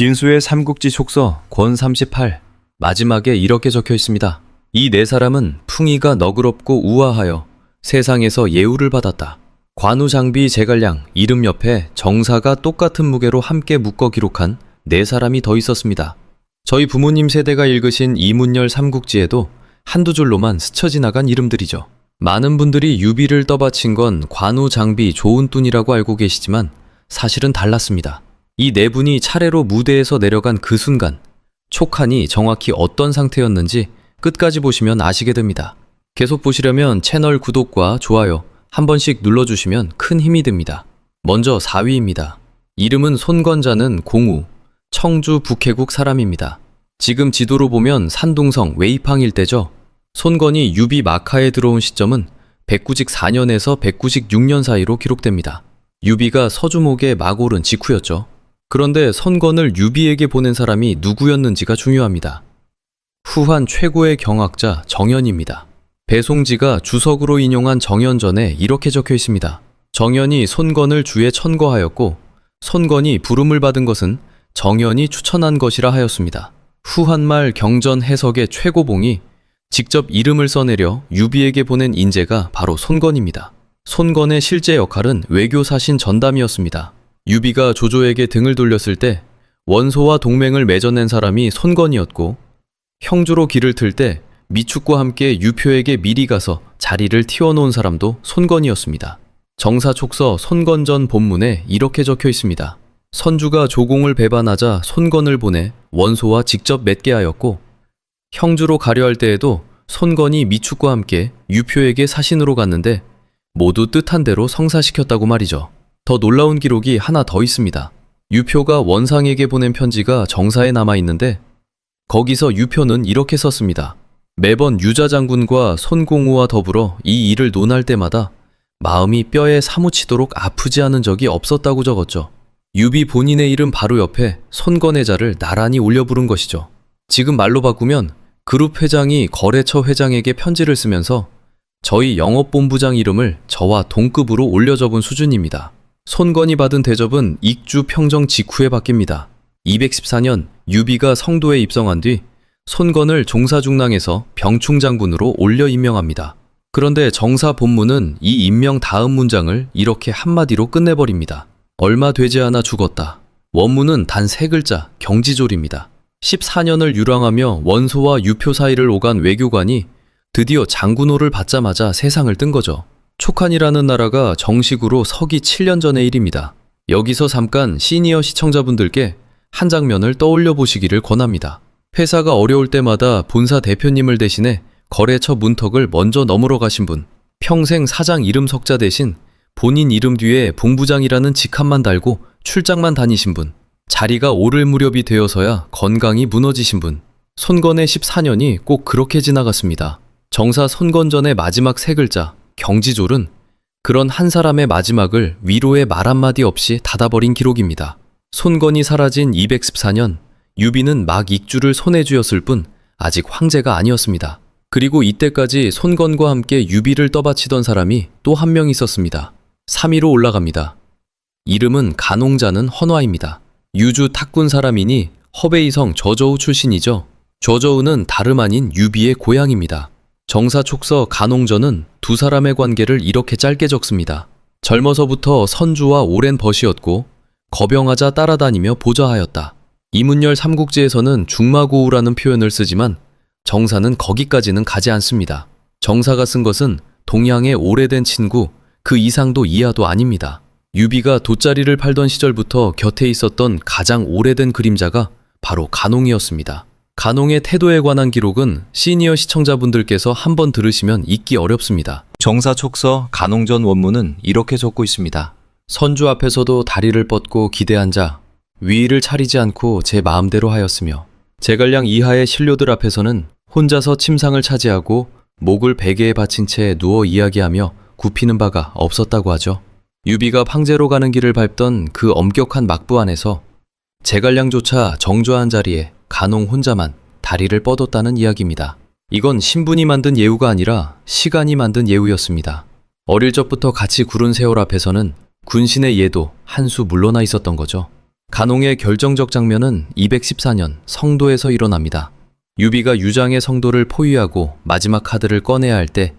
진수의 삼국지 촉서 권 38 마지막에 이렇게 적혀 있습니다. 이 네 사람은 풍이가 너그럽고 우아하여 세상에서 예우를 받았다. 관우 장비 제갈량 이름 옆에 정사가 똑같은 무게로 함께 묶어 기록한 네 사람이 더 있었습니다. 저희 부모님 세대가 읽으신 이문열 삼국지에도 한두 줄로만 스쳐 지나간 이름들이죠. 많은 분들이 유비를 떠받친 건 관우 장비 조은뚱이라고 알고 계시지만 사실은 달랐습니다. 이 네 분이 차례로 무대에서 내려간 그 순간 촉한이 정확히 어떤 상태였는지 끝까지 보시면 아시게 됩니다. 계속 보시려면 채널 구독과 좋아요 한 번씩 눌러주시면 큰 힘이 됩니다. 먼저 4위입니다. 이름은 손건자는 공우, 청주 북해국 사람입니다. 지금 지도로 보면 산둥성 웨이팡 일대죠. 손건이 유비 마카에 들어온 시점은 백구직 4년에서 백구직 6년 사이로 기록됩니다. 유비가 서주목에 막 오른 직후였죠. 그런데 손건을 유비에게 보낸 사람이 누구였는지가 중요합니다. 후한 최고의 경학자 정연입니다. 배송지가 주석으로 인용한 정연전에 이렇게 적혀 있습니다. 정연이 손건을 주에 천거하였고 손건이 부름을 받은 것은 정연이 추천한 것이라 하였습니다. 후한말 경전 해석의 최고봉이 직접 이름을 써내려 유비에게 보낸 인재가 바로 손건입니다. 손건의 실제 역할은 외교사신 전담이었습니다. 유비가 조조에게 등을 돌렸을 때 원소와 동맹을 맺어낸 사람이 손건이었고 형주로 길을 틀 때 미축과 함께 유표에게 미리 가서 자리를 틔워놓은 사람도 손건이었습니다. 정사촉서 손건전 본문에 이렇게 적혀 있습니다. 선주가 조공을 배반하자 손건을 보내 원소와 직접 맺게 하였고 형주로 가려 할 때에도 손건이 미축과 함께 유표에게 사신으로 갔는데 모두 뜻한 대로 성사시켰다고 말이죠. 더 놀라운 기록이 하나 더 있습니다. 유표가 원상에게 보낸 편지가 정사에 남아있는데 거기서 유표는 이렇게 썼습니다. 매번 유자 장군과 손공우와 더불어 이 일을 논할 때마다 마음이 뼈에 사무치도록 아프지 않은 적이 없었다고 적었죠. 유비 본인의 이름 바로 옆에 손건의 자를 나란히 올려 부른 것이죠. 지금 말로 바꾸면 그룹 회장이 거래처 회장에게 편지를 쓰면서 저희 영업본부장 이름을 저와 동급으로 올려 적은 수준입니다. 손건이 받은 대접은 익주 평정 직후에 바뀝니다. 214년 유비가 성도에 입성한 뒤 손건을 종사중랑에서 병충장군으로 올려 임명합니다. 그런데 정사 본문은 이 임명 다음 문장을 이렇게 한마디로 끝내버립니다. 얼마 되지 않아 죽었다. 원문은 단 3글자 경지졸입니다. 14년을 유랑하며 원소와 유표 사이를 오간 외교관이 드디어 장군호를 받자마자 세상을 뜬 거죠. 촉한이라는 나라가 정식으로 서기 7년 전의 일입니다. 여기서 잠깐 시니어 시청자분들께 한 장면을 떠올려 보시기를 권합니다. 회사가 어려울 때마다 본사 대표님을 대신해 거래처 문턱을 먼저 넘으러 가신 분, 평생 사장 이름 석자 대신 본인 이름 뒤에 본부장이라는 직함만 달고 출장만 다니신 분, 자리가 오를 무렵이 되어서야 건강이 무너지신 분, 손건의 14년이 꼭 그렇게 지나갔습니다. 정사 손건전의 마지막 3글자 경지졸은 그런 한 사람의 마지막을 위로의 말 한마디 없이 닫아버린 기록입니다. 손건이 사라진 214년, 유비는 막 익주를 손에 쥐었을 뿐 아직 황제가 아니었습니다. 그리고 이때까지 손건과 함께 유비를 떠받치던 사람이 또 한 명 있었습니다. 3위로 올라갑니다. 이름은 간홍자는 헌화입니다. 유주 탁군 사람이니 허베이성 저저우 출신이죠. 저저우는 다름 아닌 유비의 고향입니다. 정사촉서 간홍전은 두 사람의 관계를 이렇게 짧게 적습니다. 젊어서부터 선주와 오랜 벗이었고 거병하자 따라다니며 보좌하였다. 이문열 삼국지에서는 중마고우라는 표현을 쓰지만 정사는 거기까지는 가지 않습니다. 정사가 쓴 것은 동양의 오래된 친구 그 이상도 이하도 아닙니다. 유비가 돗자리를 팔던 시절부터 곁에 있었던 가장 오래된 그림자가 바로 간홍이었습니다. 간홍의 태도에 관한 기록은 시니어 시청자분들께서 한번 들으시면 잊기 어렵습니다. 정사촉서 간홍전 원문은 이렇게 적고 있습니다. 선주 앞에서도 다리를 뻗고 기대한 자, 위의를 차리지 않고 제 마음대로 하였으며 제갈량 이하의 신료들 앞에서는 혼자서 침상을 차지하고 목을 베개에 받친 채 누워 이야기하며 굽히는 바가 없었다고 하죠. 유비가 황제로 가는 길을 밟던 그 엄격한 막부 안에서 제갈량조차 정좌한 자리에 간홍 혼자만 다리를 뻗었다는 이야기입니다. 이건 신분이 만든 예우가 아니라 시간이 만든 예우였습니다. 어릴 적부터 같이 구른 세월 앞에서는 군신의 예도 한 수 물러나 있었던 거죠. 간홍의 결정적 장면은 214년 성도에서 일어납니다. 유비가 유장의 성도를 포위하고 마지막 카드를 꺼내야 할 때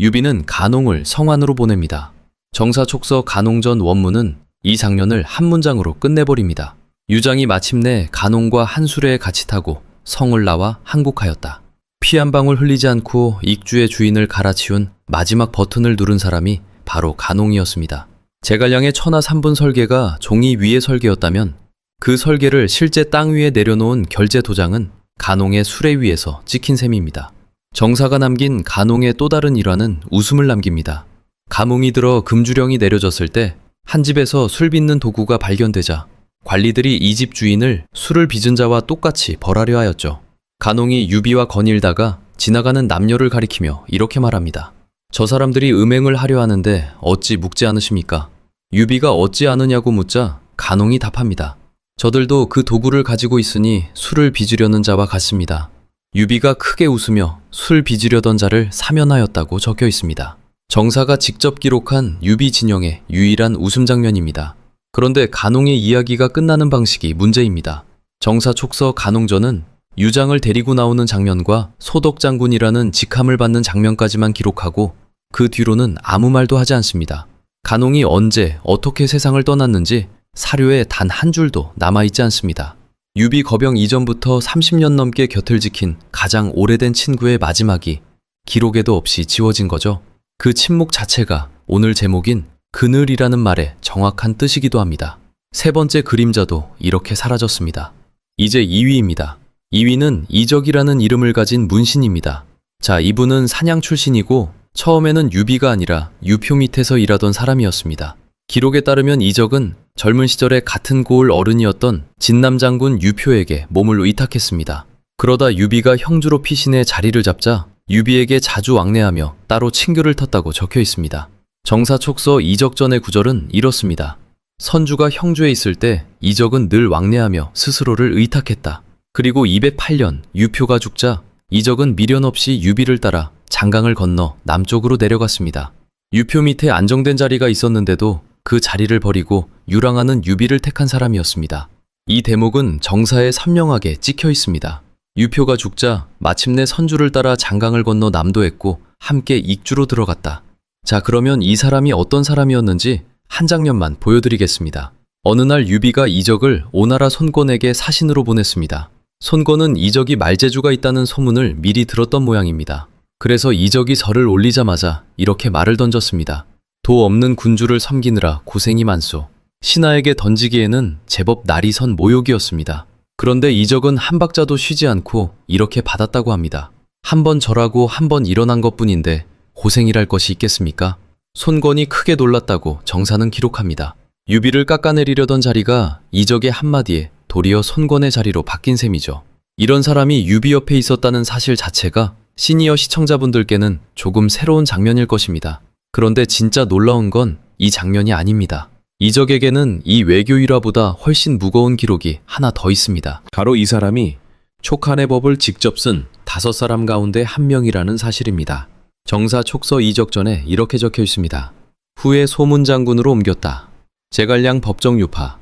유비는 간홍을 성안으로 보냅니다. 정사촉서 간홍전 원문은 이 장면을 한 문장으로 끝내버립니다. 유장이 마침내 간홍과 한수레에 같이 타고 성을 나와 항국하였다. 피 한 방울 흘리지 않고 익주의 주인을 갈아치운 마지막 버튼을 누른 사람이 바로 간홍이었습니다. 제갈량의 천하 3분 설계가 종이 위의 설계였다면 그 설계를 실제 땅 위에 내려놓은 결제 도장은 간홍의 수레 위에서 찍힌 셈입니다. 정사가 남긴 간홍의 또 다른 일화는 웃음을 남깁니다. 가뭄이 들어 금주령이 내려졌을 때 한 집에서 술 빚는 도구가 발견되자 관리들이 이 집 주인을 술을 빚은 자와 똑같이 벌하려 하였죠. 간홍이 유비와 거닐다가 지나가는 남녀를 가리키며 이렇게 말합니다. 저 사람들이 음행을 하려 하는데 어찌 묵지 않으십니까? 유비가 어찌 아느냐고 묻자 간홍이 답합니다. 저들도 그 도구를 가지고 있으니 술을 빚으려는 자와 같습니다. 유비가 크게 웃으며 술 빚으려던 자를 사면하였다고 적혀 있습니다. 정사가 직접 기록한 유비 진영의 유일한 웃음 장면입니다. 그런데 간홍의 이야기가 끝나는 방식이 문제입니다. 정사촉서 간홍전은 유장을 데리고 나오는 장면과 소덕장군이라는 직함을 받는 장면까지만 기록하고 그 뒤로는 아무 말도 하지 않습니다. 간홍이 언제 어떻게 세상을 떠났는지 사료에 단 한 줄도 남아있지 않습니다. 유비 거병 이전부터 30년 넘게 곁을 지킨 가장 오래된 친구의 마지막이 기록에도 없이 지워진 거죠. 그 침묵 자체가 오늘 제목인 그늘이라는 말의 정확한 뜻이기도 합니다. 세 번째 그림자도 이렇게 사라졌습니다. 이제 2위입니다. 2위는 이적이라는 이름을 가진 문신입니다. 자, 이분은 사냥 출신이고 처음에는 유비가 아니라 유표 밑에서 일하던 사람이었습니다. 기록에 따르면 이적은 젊은 시절에 같은 고을 어른이었던 진남장군 유표에게 몸을 위탁했습니다. 그러다 유비가 형주로 피신해 자리를 잡자 유비에게 자주 왕래하며 따로 친교를 텄다고 적혀 있습니다. 정사촉서 이적전의 구절은 이렇습니다. 선주가 형주에 있을 때 이적은 늘 왕래하며 스스로를 의탁했다. 그리고 208년 유표가 죽자 이적은 미련 없이 유비를 따라 장강을 건너 남쪽으로 내려갔습니다. 유표 밑에 안정된 자리가 있었는데도 그 자리를 버리고 유랑하는 유비를 택한 사람이었습니다. 이 대목은 정사에 선명하게 찍혀 있습니다. 유표가 죽자 마침내 선주를 따라 장강을 건너 남도했고 함께 익주로 들어갔다. 자, 그러면 이 사람이 어떤 사람이었는지 한 장면만 보여드리겠습니다. 어느 날 유비가 이적을 오나라 손권에게 사신으로 보냈습니다. 손권은 이적이 말재주가 있다는 소문을 미리 들었던 모양입니다. 그래서 이적이 절을 올리자마자 이렇게 말을 던졌습니다. 도 없는 군주를 섬기느라 고생이 많소. 신하에게 던지기에는 제법 날이 선 모욕이었습니다. 그런데 이적은 한 박자도 쉬지 않고 이렇게 받았다고 합니다. 한 번 절하고 한 번 일어난 것뿐인데 고생이랄 것이 있겠습니까? 손권이 크게 놀랐다고 정사는 기록합니다. 유비를 깎아내리려던 자리가 이적의 한마디에 도리어 손권의 자리로 바뀐 셈이죠. 이런 사람이 유비 옆에 있었다는 사실 자체가 시니어 시청자분들께는 조금 새로운 장면일 것입니다. 그런데 진짜 놀라운 건 이 장면이 아닙니다. 이적에게는 이 외교 일화보다 훨씬 무거운 기록이 하나 더 있습니다. 바로 이 사람이 촉한의 법을 직접 쓴 5사람 가운데 한 명이라는 사실입니다. 정사 촉서 이적전에 이렇게 적혀 있습니다. 후에 소문장군으로 옮겼다. 제갈량 법정유파.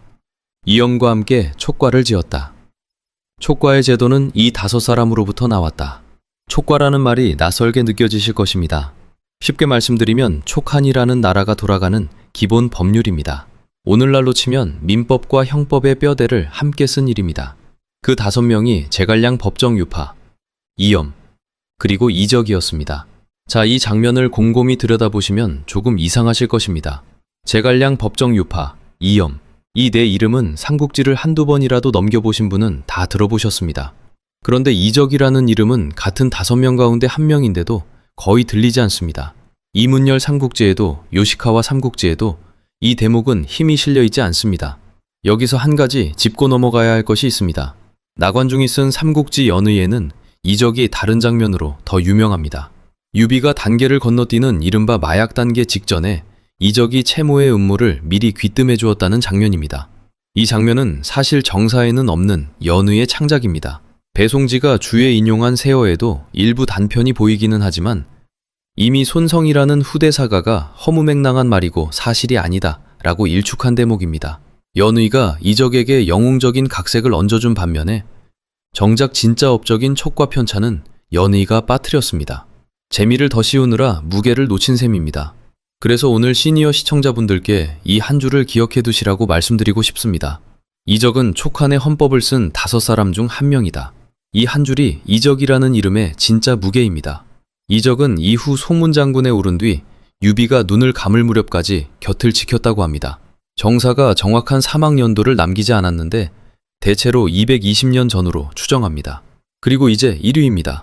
이영과 함께 촉과를 지었다. 촉과의 제도는 이 5사람으로부터 나왔다. 촉과라는 말이 낯설게 느껴지실 것입니다. 쉽게 말씀드리면 촉한이라는 나라가 돌아가는 기본 법률입니다. 오늘날로 치면 민법과 형법의 뼈대를 함께 쓴 일입니다. 그 5명이 제갈량 법정유파, 이염, 그리고 이적이었습니다. 자, 이 장면을 곰곰이 들여다보시면 조금 이상하실 것입니다. 제갈량 법정유파, 이염, 이 네 이름은 삼국지를 한두 번이라도 넘겨보신 분은 다 들어보셨습니다. 그런데 이적이라는 이름은 같은 5명 가운데 한 명인데도 거의 들리지 않습니다. 이문열 삼국지에도 요시카와 삼국지에도 이 대목은 힘이 실려 있지 않습니다. 여기서 한 가지 짚고 넘어가야 할 것이 있습니다. 나관중이 쓴 삼국지 연의에는 이적이 다른 장면으로 더 유명합니다. 유비가 단계를 건너뛰는 이른바 마약 단계 직전에 이적이 채모의 음모를 미리 귀뜸해 주었다는 장면입니다. 이 장면은 사실 정사에는 없는 연의의 창작입니다. 배송지가 주에 인용한 세어에도 일부 단편이 보이기는 하지만 이미 손성이라는 후대 사가가 허무맹랑한 말이고 사실이 아니다 라고 일축한 대목입니다. 연의가 이적에게 영웅적인 각색을 얹어준 반면에 정작 진짜 업적인 촉과 편차는 연의가 빠뜨렸습니다. 재미를 더 씌우느라 무게를 놓친 셈입니다. 그래서 오늘 시니어 시청자분들께 이 한 줄을 기억해 두시라고 말씀드리고 싶습니다. 이적은 촉한의 헌법을 쓴 5사람 중 한 명이다. 이 한 줄이 이적이라는 이름의 진짜 무게입니다. 이적은 이후 송문장군에 오른 뒤 유비가 눈을 감을 무렵까지 곁을 지켰다고 합니다. 정사가 정확한 사망 연도를 남기지 않았는데 대체로 220년 전으로 추정합니다. 그리고 이제 1위입니다.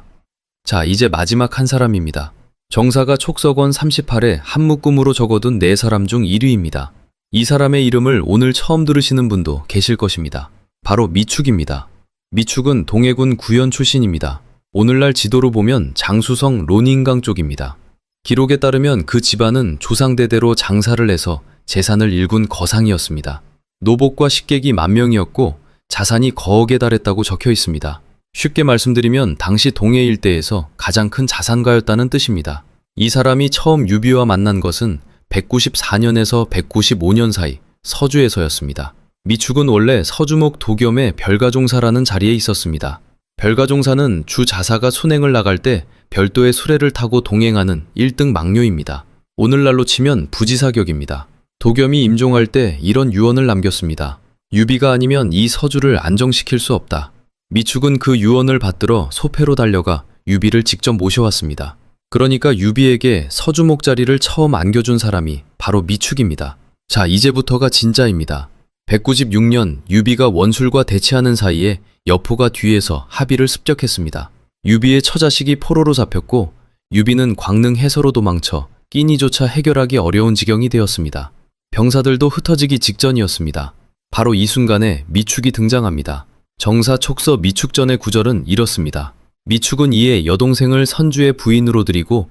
자, 이제 마지막 한 사람입니다. 정사가 촉서권 38에 한 묶음으로 적어둔 4사람 중 1위입니다. 이 사람의 이름을 오늘 처음 들으시는 분도 계실 것입니다. 바로 미축입니다. 미축은 동해군 구현 출신입니다. 오늘날 지도로 보면 장수성 론인강 쪽입니다. 기록에 따르면 그 집안은 조상대대로 장사를 해서 재산을 일군 거상이었습니다. 노복과 식객이 10,000명이었고 자산이 거억에 달했다고 적혀 있습니다. 쉽게 말씀드리면 당시 동해 일대에서 가장 큰 자산가였다는 뜻입니다. 이 사람이 처음 유비와 만난 것은 194년에서 195년 사이 서주에서였습니다. 미축은 원래 서주목 도겸의 별가종사라는 자리에 있었습니다. 별가종사는 주 자사가 순행을 나갈 때 별도의 수레를 타고 동행하는 1등 망료입니다. 오늘날로 치면 부지사격입니다. 도겸이 임종할 때 이런 유언을 남겼습니다. 유비가 아니면 이 서주를 안정시킬 수 없다. 미축은 그 유언을 받들어 소패로 달려가 유비를 직접 모셔왔습니다. 그러니까 유비에게 서주목 자리를 처음 안겨준 사람이 바로 미축입니다. 자, 이제부터가 진짜입니다. 196년 유비가 원술과 대치하는 사이에 여포가 뒤에서 합의를 습격했습니다. 유비의 처자식이 포로로 잡혔고 유비는 광릉 해서로 도망쳐 끼니조차 해결하기 어려운 지경이 되었습니다. 병사들도 흩어지기 직전이었습니다. 바로 이 순간에 미축이 등장합니다. 정사 촉서 미축전의 구절은 이렇습니다. 미축은 이에 여동생을 선주의 부인으로 들이고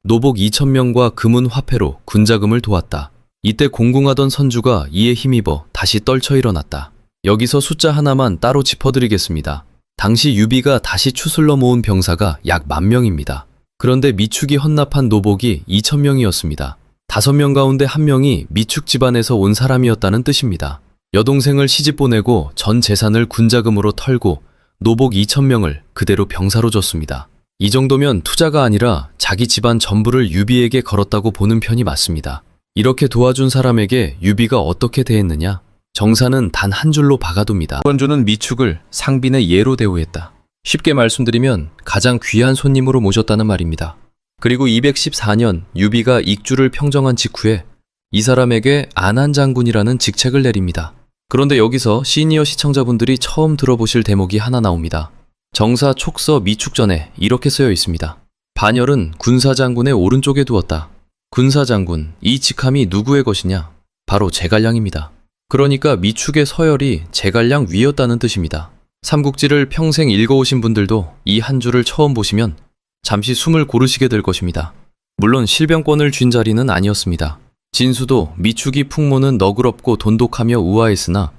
노복 2,000명과 금은 화폐로 군자금을 도왔다. 이때 공궁하던 선주가 이에 힘입어 다시 떨쳐 일어났다. 여기서 숫자 하나만 따로 짚어드리겠습니다. 당시 유비가 다시 추슬러 모은 병사가 약 10,000명입니다. 그런데 미축이 헌납한 노복이 2,000명이었습니다. 5명 가운데 1명이 미축 집안에서 온 사람이었다는 뜻입니다. 여동생을 시집 보내고 전 재산을 군자금으로 털고 노복 2,000명을 그대로 병사로 줬습니다. 이 정도면 투자가 아니라 자기 집안 전부를 유비에게 걸었다고 보는 편이 맞습니다. 이렇게 도와준 사람에게 유비가 어떻게 대했느냐? 정사는 단 한 줄로 박아둡니다. 권조는 미축을 상빈의 예로 대우했다. 쉽게 말씀드리면 가장 귀한 손님으로 모셨다는 말입니다. 그리고 214년 유비가 익주를 평정한 직후에 이 사람에게 안한장군이라는 직책을 내립니다. 그런데 여기서 시니어 시청자분들이 처음 들어보실 대목이 하나 나옵니다. 정사 촉서 미축전에 이렇게 쓰여 있습니다. 반열은 군사장군의 오른쪽에 두었다. 군사장군, 이 직함이 누구의 것이냐? 바로 제갈량입니다. 그러니까 미축의 서열이 제갈량 위였다는 뜻입니다. 삼국지를 평생 읽어오신 분들도 이 한 줄을 처음 보시면 잠시 숨을 고르시게 될 것입니다. 물론 실병권을 쥔 자리는 아니었습니다. 진수도 미축이 풍모는 너그럽고 돈독하며 우아했으나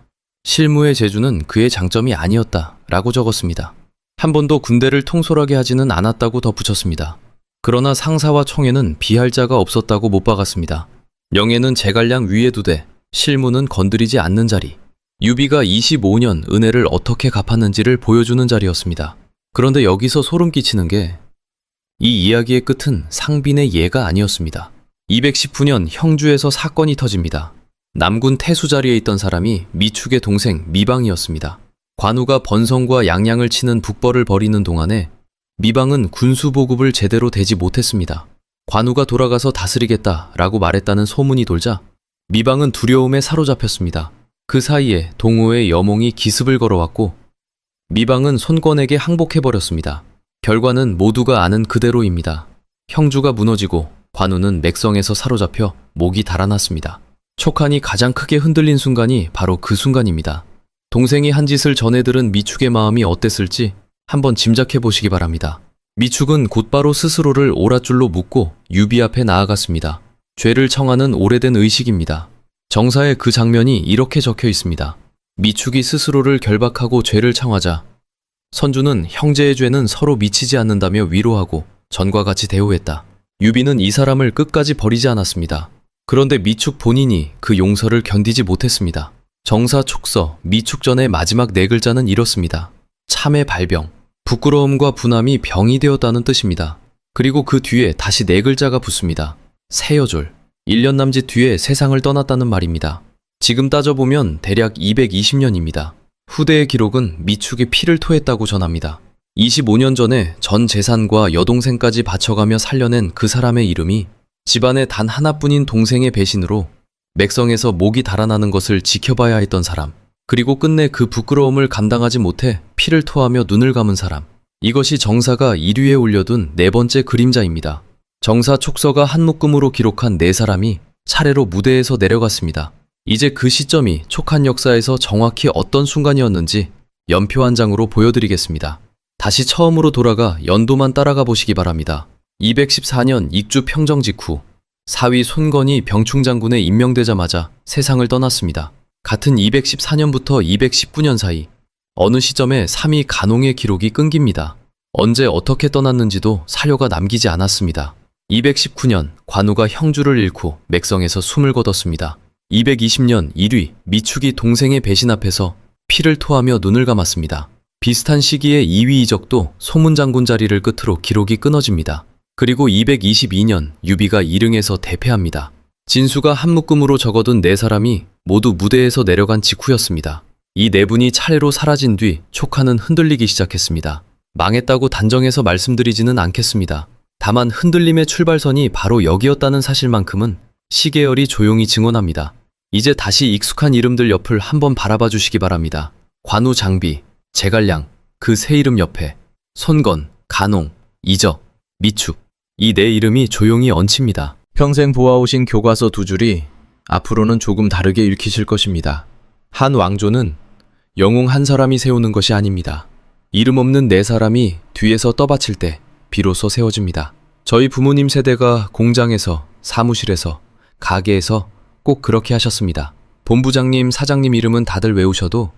실무의 재주는 그의 장점이 아니었다 라고 적었습니다. 한 번도 군대를 통솔하게 하지는 않았다고 덧붙였습니다. 그러나 상사와 청에는 비할 자가 없었다고 못 박았습니다. 명예는 제갈량 위에 두되 실무는 건드리지 않는 자리. 유비가 25년 은혜를 어떻게 갚았는지를 보여주는 자리였습니다. 그런데 여기서 소름 끼치는 게 이 이야기의 끝은 상빈의 예가 아니었습니다. 219년 형주에서 사건이 터집니다. 남군 태수 자리에 있던 사람이 미축의 동생 미방이었습니다. 관우가 번성과 양양을 치는 북벌을 벌이는 동안에 미방은 군수보급을 제대로 대지 못했습니다. 관우가 돌아가서 다스리겠다라고 말했다는 소문이 돌자 미방은 두려움에 사로잡혔습니다. 그 사이에 동호의 여몽이 기습을 걸어왔고 미방은 손권에게 항복해버렸습니다. 결과는 모두가 아는 그대로입니다. 형주가 무너지고 관우는 맥성에서 사로잡혀 목이 달아났습니다. 촉한이 가장 크게 흔들린 순간이 바로 그 순간입니다. 동생이 한 짓을 전해 들은 미축의 마음이 어땠을지 한번 짐작해 보시기 바랍니다. 미축은 곧바로 스스로를 오랏줄로 묶고 유비 앞에 나아갔습니다. 죄를 청하는 오래된 의식입니다. 정사에 그 장면이 이렇게 적혀 있습니다. 미축이 스스로를 결박하고 죄를 청하자 선주는 형제의 죄는 서로 미치지 않는다며 위로하고 전과 같이 대우했다. 유비는 이 사람을 끝까지 버리지 않았습니다. 그런데 미축 본인이 그 용서를 견디지 못했습니다. 정사 촉서 미축전의 마지막 네 글자는 이렇습니다. 참의 발병. 부끄러움과 분함이 병이 되었다는 뜻입니다. 그리고 그 뒤에 다시 네 글자가 붙습니다. 세여졸. 1년 남짓 뒤에 세상을 떠났다는 말입니다. 지금 따져보면 대략 220년입니다. 후대의 기록은 미축에 피를 토했다고 전합니다. 25년 전에 전 재산과 여동생까지 바쳐가며 살려낸 그 사람의 이름이 집안에 단 하나뿐인 동생의 배신으로 맥성에서 목이 달아나는 것을 지켜봐야 했던 사람, 그리고 끝내 그 부끄러움을 감당하지 못해 피를 토하며 눈을 감은 사람. 이것이 정사가 1위에 올려둔 네 번째 그림자입니다. 정사 촉서가 한 묶음으로 기록한 네 사람이 차례로 무대에서 내려갔습니다. 이제 그 시점이 촉한 역사에서 정확히 어떤 순간이었는지 연표 한 장으로 보여드리겠습니다. 다시 처음으로 돌아가 연도만 따라가 보시기 바랍니다. 214년 익주 평정 직후 사위 손건이 병충장군에 임명되자마자 세상을 떠났습니다. 같은 214년부터 219년 사이 어느 시점에 3위 간홍의 기록이 끊깁니다. 언제 어떻게 떠났는지도 사료가 남기지 않았습니다. 219년 관우가 형주를 잃고 맥성에서 숨을 거뒀습니다. 220년 1위 미축이 동생의 배신 앞에서 피를 토하며 눈을 감았습니다. 비슷한 시기에 2위 이적도 소문장군 자리를 끝으로 기록이 끊어집니다. 그리고 222년 유비가 이릉에서 대패합니다. 진수가 한 묶음으로 적어둔 네 사람이 모두 무대에서 내려간 직후였습니다. 이 네 분이 차례로 사라진 뒤 촉하는 흔들리기 시작했습니다. 망했다고 단정해서 말씀드리지는 않겠습니다. 다만 흔들림의 출발선이 바로 여기였다는 사실만큼은 시계열이 조용히 증언합니다. 이제 다시 익숙한 이름들 옆을 한번 바라봐 주시기 바랍니다. 관우, 장비, 제갈량, 그 세 이름 옆에 손건, 간홍, 이적, 미축, 이 네 이름이 조용히 얹힙니다. 평생 보아오신 교과서 두 줄이 앞으로는 조금 다르게 읽히실 것입니다. 한 왕조는 영웅 한 사람이 세우는 것이 아닙니다. 이름 없는 네 사람이 뒤에서 떠받칠 때 비로소 세워집니다. 저희 부모님 세대가 공장에서, 사무실에서, 가게에서 꼭 그렇게 하셨습니다. 본부장님, 사장님 이름은 다들 외우셔도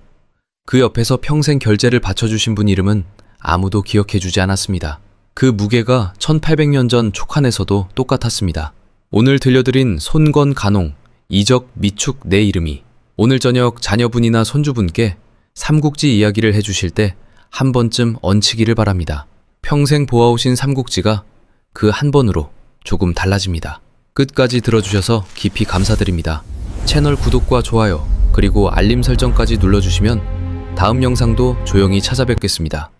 그 옆에서 평생 결제를 바쳐주신 분 이름은 아무도 기억해주지 않았습니다. 그 무게가 1800년 전 촉한에서도 똑같았습니다. 오늘 들려드린 손건, 간홍, 이적, 미축 네 이름이 오늘 저녁 자녀분이나 손주분께 삼국지 이야기를 해주실 때 한 번쯤 얹히기를 바랍니다. 평생 보아오신 삼국지가 그 한 번으로 조금 달라집니다. 끝까지 들어주셔서 깊이 감사드립니다. 채널 구독과 좋아요 그리고 알림 설정까지 눌러주시면 다음 영상도 조용히 찾아뵙겠습니다.